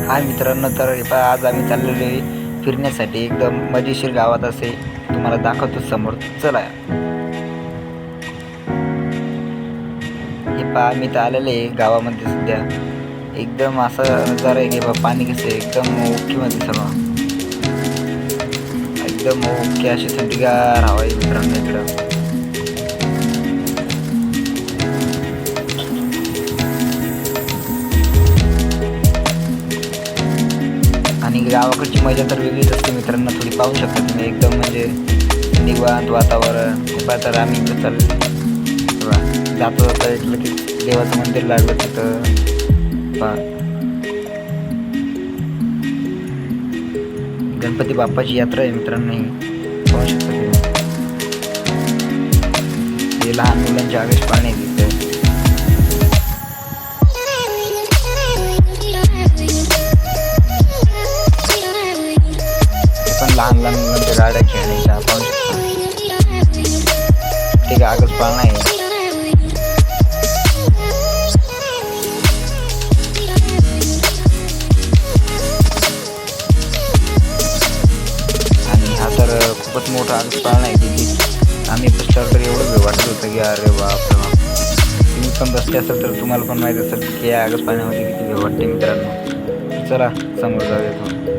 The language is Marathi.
हाय मित्रांनो, तर आज आम्ही चाललेलो आहे फिरण्यासाठी एकदम मजेशीर गावात असे तुम्हाला दाखवतो समोर. चला. हे पहा, मी तर आलेले आहे गावामध्ये सध्या. एकदम असा नजारा आहे की बा, पाणी कसं एकदम ओके सगळं एकदम ओके, अशी थंडीगार हवा आहे मित्रांनो इकडं. आणि गावाकडची मजा तर वेगळीच असते मित्रांनो. थोडी पाहू शकता तुम्ही, एकदम म्हणजे निवांत वातावरण. तर आम्ही इथं जाता जाता ऐकलं की देवाचं मंदिर लागलं तिथं. गणपती बाप्पाची यात्रा आहे मित्रांनो, ही पाहू शकता तुम्ही. हे लहान मुलांचे आवेश पाहणे तिथं. पण लहान लहान मुलांच्या गाड्या खेळण्याच्या पाहू शकता. ते आगच पाळणा आहे. आणि हा तर खूपच मोठा आगच पाळणा आहे की आम्ही बसल्यावर तर एवढं वाटत होतं की अरे बाप. तुम्ही पण बसले असेल तर तुम्हाला पण माहीत असेल की या आगच पाळण्यामध्ये किती वाटते मित्रांनो. चला समोर जाऊया.